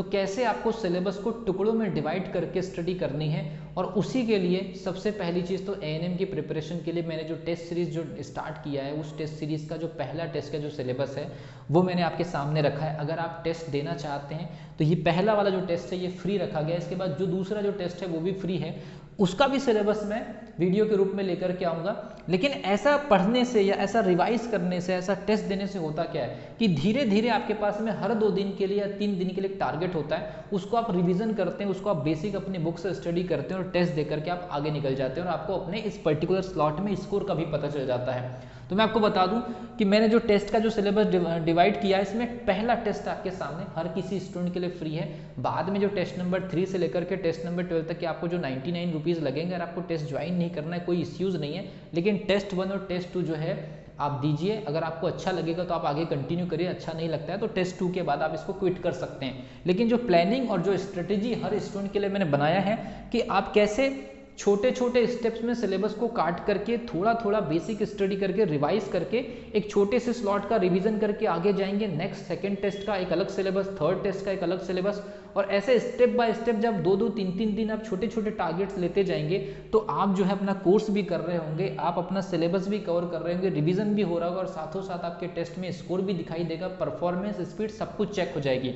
तो कैसे आपको सिलेबस को टुकड़ों में डिवाइड करके स्टडी करनी है, और उसी के लिए सबसे पहली चीज़ तो एएनएम की प्रिपरेशन के लिए मैंने जो टेस्ट सीरीज़ जो स्टार्ट किया है, उस टेस्ट सीरीज़ का जो पहला टेस्ट का जो सिलेबस है वो मैंने आपके सामने रखा है। अगर आप टेस्ट देना चाहते हैं तो ये पहला वाला जो टेस्ट है ये फ्री रखा गया है। इसके बाद जो दूसरा जो टेस्ट है वो भी फ्री है, उसका भी सिलेबस मैं वीडियो के रूप में लेकर के आऊँगा। लेकिन ऐसा पढ़ने से या ऐसा रिवाइज करने से, ऐसा टेस्ट देने से होता क्या है कि धीरे धीरे आपके पास में हर 2 दिन के लिए या 3 दिन के लिए एक टारगेट होता है, उसको आप रिवीजन करते हैं, उसको आप बेसिक अपने बुक से स्टडी करते हैं और टेस्ट दे करके आप आगे निकल जाते हैं और आपको अपने इस पर्टिकुलर स्लॉट में स्कोर का भी पता चल जाता है। तो मैं आपको बता दूं कि मैंने जो टेस्ट का जो सिलेबस डिवाइड किया है, इसमें पहला टेस्ट आपके सामने हर किसी स्टूडेंट के लिए फ्री है। बाद में जो टेस्ट नंबर 3 से लेकर के टेस्ट नंबर 12 तक के आपको जो 99 रुपीज़ लगेंगे, अगर आपको टेस्ट ज्वाइन नहीं करना है कोई इश्यूज़ नहीं है, लेकिन टेस्ट 1 और टेस्ट 2 जो है आप दीजिए। अगर आपको अच्छा लगेगा तो आप आगे कंटिन्यू करिए, अच्छा नहीं लगता है तो टेस्ट 2 के बाद आप इसको क्विट कर सकते हैं। लेकिन जो प्लानिंग और जो स्ट्रेटेजी हर स्टूडेंट के लिए मैंने बनाया है कि आप कैसे छोटे छोटे स्टेप्स में सिलेबस को काट करके थोड़ा थोड़ा बेसिक स्टडी करके रिवाइज करके एक छोटे से स्लॉट का रिवीजन करके आगे जाएंगे। नेक्स्ट सेकंड टेस्ट का एक अलग सिलेबस, थर्ड टेस्ट का एक अलग सिलेबस, और ऐसे स्टेप बाय स्टेप जब 2-2 3-3 दिन आप छोटे छोटे टारगेट्स लेते जाएंगे तो आप जो है अपना कोर्स भी कर रहे होंगे, आप अपना सिलेबस भी कवर कर रहे होंगे, रिवीजन भी हो रहा होगा और साथों साथ आपके टेस्ट में स्कोर भी दिखाई देगा, परफॉर्मेंस, स्पीड सब कुछ चेक हो जाएगी।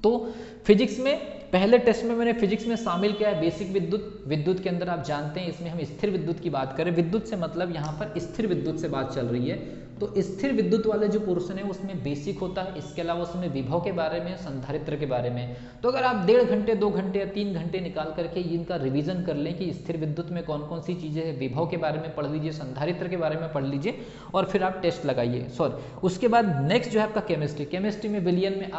तो फिजिक्स में पहले टेस्ट में मैंने फिजिक्स में शामिल किया है बेसिक विद्युत। विद्युत के अंदर आप जानते हैं इसमें हम स्थिर विद्युत की बात करें, विद्युत से मतलब यहाँ पर स्थिर विद्युत से बात चल रही है, तो स्थिर विद्युत वाले जो पोर्शन है उसमें बेसिक होता है। इसके अलावा उसमें विभव के बारे में, संधारित्र के बारे में। तो अगर आप 1.5 घंटे 2 घंटे या 3 घंटे निकाल करके इनका रिवीजन कर लें कि स्थिर विद्युत में कौन कौन सी चीज़ें हैं, विभव के बारे में पढ़ लीजिए, संधारित्र के बारे में पढ़ लीजिए और फिर आप टेस्ट लगाइए। उसके बाद नेक्स्ट जो है आपका केमिस्ट्री। केमिस्ट्री में विलयन में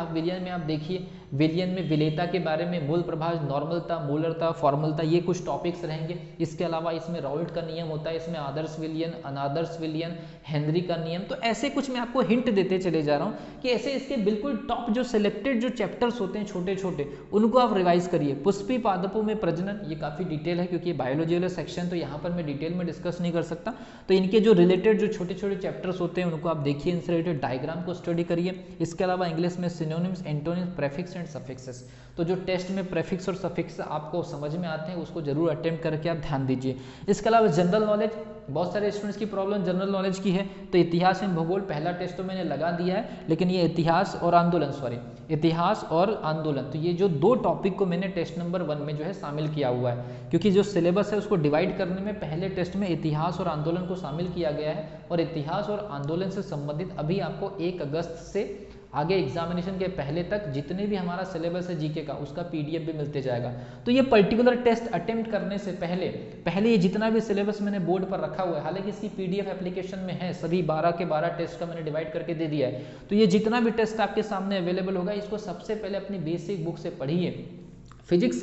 आप देखिए, विलयन में विलेयता के बारे में, मूल प्रभाव, नॉर्मलता, मोलरता, फॉर्मलता, ये कुछ टॉपिक्स रहेंगे। इसके अलावा इसमें राउल्ट का नियम होता है, इसमें आदर्श विलयन, अनादर्श विलयन, हेनरी का नियम। तो ऐसे कुछ मैं आपको हिंट देते चले जा रहा हूँ कि ऐसे इसके बिल्कुल टॉप जो सिलेक्टेड जो चैप्टर्स होते हैं छोटे छोटे, उनको आप रिवाइज करिए। पुष्पी पादपों में प्रजनन, ये काफ़ी डिटेल है क्योंकि बायोलॉजी वाला सेक्शन तो यहाँ पर मैं डिटेल में डिस्कस नहीं कर सकता, तो इनके जो रिलेटेड जो छोटे छोटे चैप्टर्स होते हैं उनको आप देखिए, इनसे रिलेटेड डायग्राम को स्टडी करिए। इसके अलावा इंग्लिश में synonyms, antonyms, prefix and suffixes, तो जो टेस्ट में प्रेफिक्स और सफिक्स आपको समझ में आते हैं उसको जरूर अटेम्प्ट करके आप ध्यान दीजिए। इसके अलावा जनरल नॉलेज, बहुत सारे स्टूडेंट्स की प्रॉब्लम जनरल नॉलेज की है, तो इतिहास एंड भूगोल पहला टेस्ट तो मैंने लगा दिया है, लेकिन ये इतिहास और आंदोलन, तो ये जो 2 टॉपिक को मैंने टेस्ट नंबर 1 में जो है शामिल किया हुआ है, क्योंकि जो सिलेबस है उसको डिवाइड करने में पहले टेस्ट में इतिहास और आंदोलन को शामिल किया गया है, और इतिहास और आंदोलन से संबंधित अभी आपको 1 अगस्त से आगे एग्जामिनेशन के पहले तक जितने भी हमारा सिलेबस है जीके का, उसका पीडीएफ भी मिलते जाएगा। तो ये पर्टिकुलर टेस्ट अटेम्प्ट करने से पहले ये जितना भी सिलेबस मैंने बोर्ड पर रखा हुआ है, हालांकि इसकी पीडीएफ एप्लीकेशन में है, सभी 12 के 12 टेस्ट का मैंने डिवाइड करके दे दिया है। तो ये जितना भी टेस्ट आपके सामने अवेलेबल होगा, इसको सबसे पहले अपनी बेसिक बुक से पढ़िए। फिजिक्स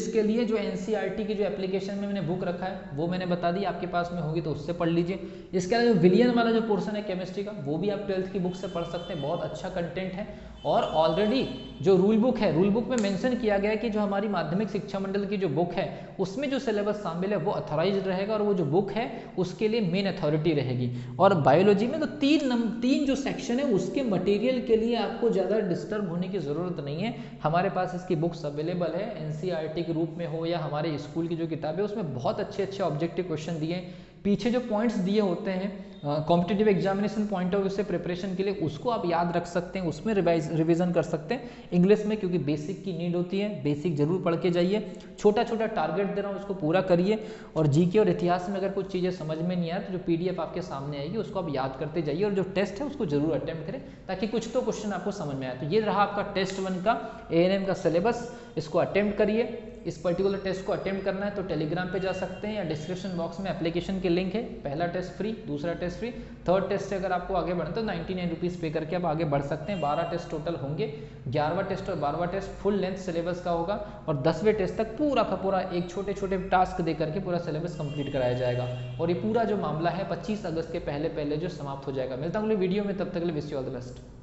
के लिए जो एनसीईआरटी की जो एप्लीकेशन में मैंने बुक रखा है वो मैंने बता दी, आपके पास में होगी तो उससे पढ़ लीजिए। इसके अलावा जो विलियन वाला जो पोर्शन है केमिस्ट्री का, वो भी आप 12th की बुक से पढ़ सकते हैं, बहुत अच्छा कंटेंट है। और ऑलरेडी जो रूल बुक है, रूल बुक में मेंशन किया गया है कि जो हमारी माध्यमिक शिक्षा मंडल की जो बुक है उसमें जो सिलेबस शामिल है वो अथॉराइज्ड रहेगा, और वो जो बुक है उसके लिए मेन अथॉरिटी रहेगी। और बायोलॉजी में तो 3 जो सेक्शन है उसके मटेरियल के लिए आपको ज़्यादा डिस्टर्ब होने की ज़रूरत नहीं है, हमारे पास इसकी बुक्स अवेलेबल है, एनसीईआरटी के रूप में हो या हमारे स्कूल की जो किताब है उसमें बहुत अच्छे अच्छे ऑब्जेक्टिव क्वेश्चन दिए हैं। पीछे जो पॉइंट्स दिए होते हैं competitive examination point of view से प्रिपरेशन के लिए, उसको आप याद रख सकते हैं, उसमें रिवीजन कर सकते हैं इंग्लिश में, क्योंकि बेसिक की नीड होती है, बेसिक जरूर पढ़ के जाइए। छोटा छोटा टारगेट दे रहा हूँ, उसको पूरा करिए। और जीके और इतिहास में अगर कुछ चीज़ें समझ में नहीं आए तो जो पीडीएफ आपके सामने आएगी उसको आप याद करते जाइए, और जो टेस्ट है उसको जरूर अटेम्प्ट करें ताकि कुछ तो क्वेश्चन आपको समझ में आए। तो ये रहा आपका टेस्ट 1 का एएनएम का सिलेबस, इसको अटेम्प्ट करिए। इस पर्टिकुलर टेस्ट को अटेम्प्ट करना है तो टेलीग्राम पे जा सकते हैं या डिस्क्रिप्शन बॉक्स में एप्लीकेशन के लिंक है। पहला टेस्ट फ्री, दूसरा टेस्ट फ्री, थर्ड टेस्ट से अगर आपको आगे बढ़ना तो 99 रुपीज़ पे करके आप आगे बढ़ सकते हैं। 12 टेस्ट टोटल होंगे, 11वां टेस्ट और 12वां टेस्ट फुल लेंथ सिलेबस का होगा, और 10वें टेस्ट तक पूरा का पूरा एक छोटे छोटे टास्क दे करके पूरा सिलेबस कंप्लीट कराया जाएगा। और ये पूरा जो मामला है 25 अगस्त के पहले जो समाप्त हो जाएगा। मिलता हूँ अगले वीडियो में, तब तक के लिए wish you all the best.